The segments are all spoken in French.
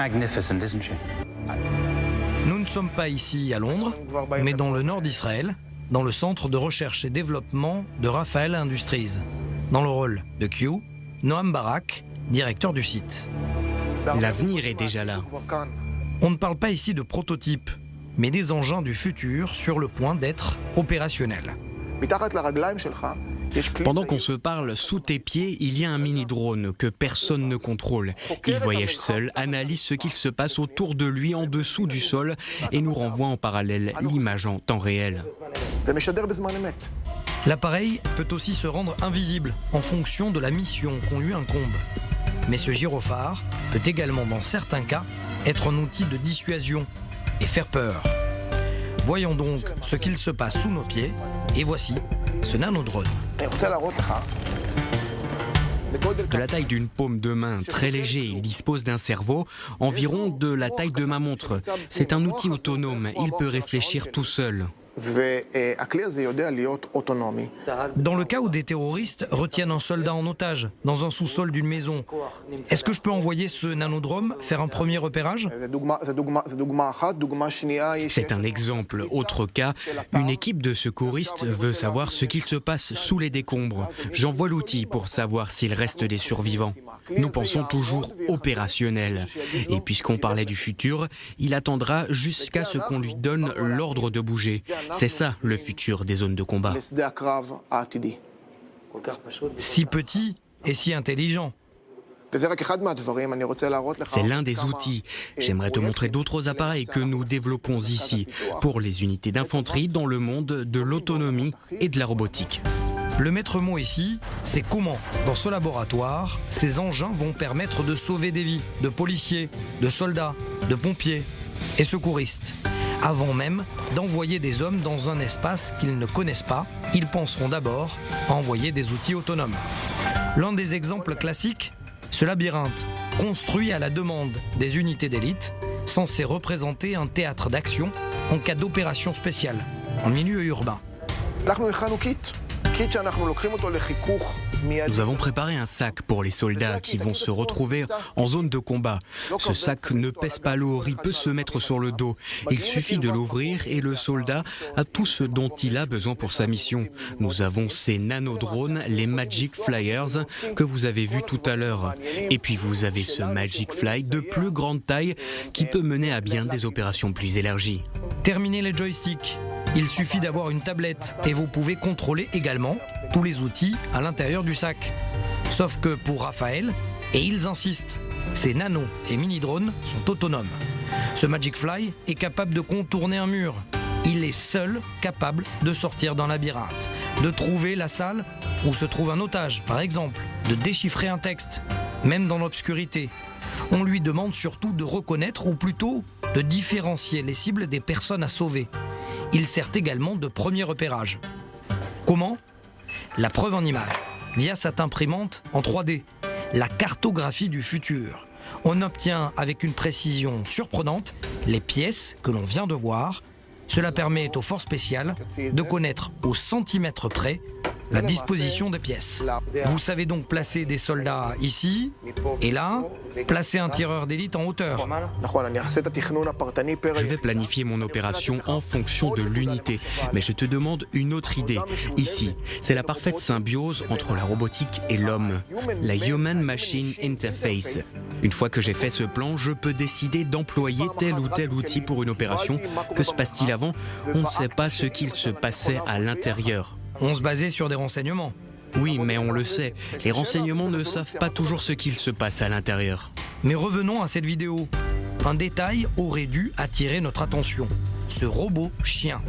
magnificent, isn't she? Nous ne sommes pas ici à Londres, mais dans le nord d'Israël, dans le centre de recherche et développement de Rafael Industries. Dans le rôle de Q, Noam Barak, directeur du site. L'avenir est déjà là. On ne parle pas ici de prototypes, mais des engins du futur sur le point d'être opérationnels. Pendant qu'on se parle, sous tes pieds, il y a un mini-drone que personne ne contrôle. Il voyage seul, analyse ce qu'il se passe autour de lui en dessous du sol et nous renvoie en parallèle l'image en temps réel. L'appareil peut aussi se rendre invisible en fonction de la mission qu'on lui incombe. Mais ce gyrophare peut également, dans certains cas, être un outil de dissuasion et faire peur. Voyons donc ce qu'il se passe sous nos pieds, et voici ce nanodrone. De la taille d'une paume de main, très léger, il dispose d'un cerveau, environ de la taille de ma montre. C'est un outil autonome, il peut réfléchir tout seul. Dans le cas où des terroristes retiennent un soldat en otage dans un sous-sol d'une maison, est-ce que je peux envoyer ce nanodrone faire un premier repérage? C'est un exemple. Autre cas, une équipe de secouristes veut savoir ce qu'il se passe sous les décombres. J'envoie l'outil pour savoir s'il reste des survivants. Nous pensons toujours opérationnel. Et puisqu'on parlait du futur, il attendra jusqu'à ce qu'on lui donne l'ordre de bouger. C'est ça le futur des zones de combat. Si petit et si intelligent. C'est l'un des outils. J'aimerais te montrer d'autres appareils que nous développons ici pour les unités d'infanterie dans le monde de l'autonomie et de la robotique. Le maître mot ici, c'est comment, dans ce laboratoire, ces engins vont permettre de sauver des vies, de policiers, de soldats, de pompiers et secouristes. Avant même d'envoyer des hommes dans un espace qu'ils ne connaissent pas, ils penseront d'abord à envoyer des outils autonomes. L'un des exemples classiques, ce labyrinthe, construit à la demande des unités d'élite, censé représenter un théâtre d'action en cas d'opération spéciale, en milieu urbain. Nous avons préparé un sac pour les soldats qui vont se retrouver en zone de combat. Ce sac ne pèse pas lourd, il peut se mettre sur le dos. Il suffit de l'ouvrir et le soldat a tout ce dont il a besoin pour sa mission. Nous avons ces nanodrones, les Magic Flyers, que vous avez vus tout à l'heure. Et puis vous avez ce Magic Fly de plus grande taille qui peut mener à bien des opérations plus élargies. Terminez les joysticks. Il suffit d'avoir une tablette et vous pouvez contrôler également tous les outils à l'intérieur du sac. Sauf que pour Raphaël, et ils insistent, ces nano et mini-drones sont autonomes. Ce Magic Fly est capable de contourner un mur. Il est seul capable de sortir d'un labyrinthe, de trouver la salle où se trouve un otage, par exemple, de déchiffrer un texte, même dans l'obscurité. On lui demande surtout de reconnaître, ou plutôt de différencier les cibles des personnes à sauver. Il sert également de premier repérage. Comment? La preuve en image, via cette imprimante en 3D, la cartographie du futur. On obtient avec une précision surprenante les pièces que l'on vient de voir. Cela permet aux forces spéciales de connaître au centimètre près la disposition des pièces. Vous savez donc placer des soldats ici et là, placer un tireur d'élite en hauteur. Je vais planifier mon opération en fonction de l'unité, mais je te demande une autre idée. Ici, c'est la parfaite symbiose entre la robotique et l'homme, la Human Machine Interface. Une fois que j'ai fait ce plan, je peux décider d'employer tel ou tel outil pour une opération. Que se passe-t-il avant? On ne sait pas ce qu'il se passait à l'intérieur. On se basait sur des renseignements. Oui, mais on le sait, les renseignements ne savent pas toujours ce qu'il se passe à l'intérieur. Mais revenons à cette vidéo. Un détail aurait dû attirer notre attention. Ce robot chien,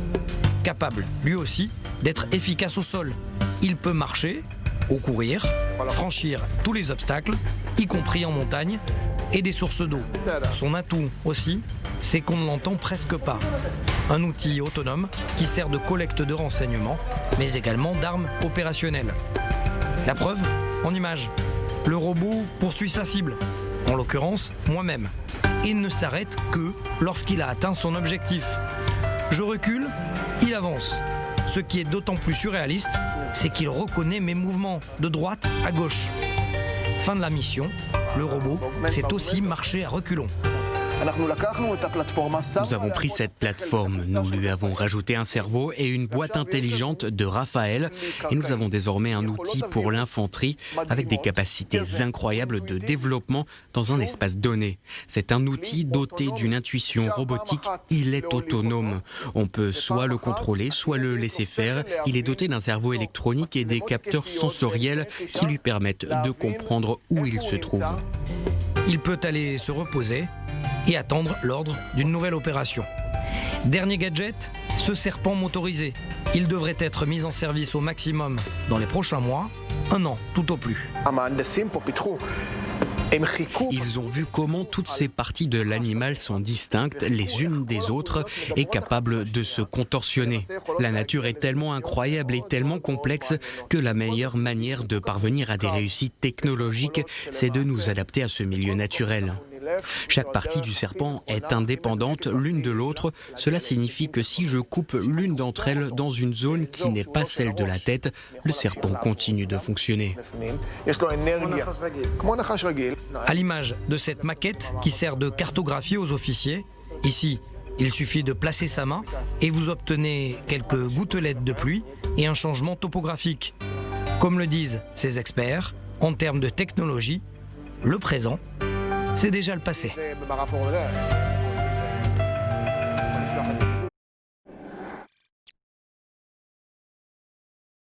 capable, lui aussi, d'être efficace au sol. Il peut marcher ou courir, franchir tous les obstacles, y compris en montagne, et des sources d'eau. Son atout aussi, c'est qu'on ne l'entend presque pas. Un outil autonome qui sert de collecte de renseignements, mais également d'armes opérationnelles. La preuve, en image. Le robot poursuit sa cible, en l'occurrence moi-même, et ne s'arrête que lorsqu'il a atteint son objectif. Je recule, il avance. Ce qui est d'autant plus surréaliste, c'est qu'il reconnaît mes mouvements de droite à gauche. Fin de la mission, le robot sait aussi marcher à reculons. Nous avons pris cette plateforme, nous lui avons rajouté un cerveau et une boîte intelligente de Raphaël et nous avons désormais un outil pour l'infanterie avec des capacités incroyables de développement dans un espace donné. C'est un outil doté d'une intuition robotique, il est autonome. On peut soit le contrôler, soit le laisser faire. Il est doté d'un cerveau électronique et des capteurs sensoriels qui lui permettent de comprendre où il se trouve. Il peut aller se reposer et attendre l'ordre d'une nouvelle opération. Dernier gadget, ce serpent motorisé. Il devrait être mis en service au maximum dans les prochains mois, 1 an tout au plus. Ils ont vu comment toutes ces parties de l'animal sont distinctes les unes des autres et capables de se contorsionner. La nature est tellement incroyable et tellement complexe que la meilleure manière de parvenir à des réussites technologiques, c'est de nous adapter à ce milieu naturel. Chaque partie du serpent est indépendante l'une de l'autre. Cela signifie que si je coupe l'une d'entre elles dans une zone qui n'est pas celle de la tête, le serpent continue de fonctionner. À l'image de cette maquette qui sert de cartographie aux officiers, ici, il suffit de placer sa main et vous obtenez quelques gouttelettes de pluie et un changement topographique. Comme le disent ces experts, en termes de technologie, le présent, c'est déjà le passé.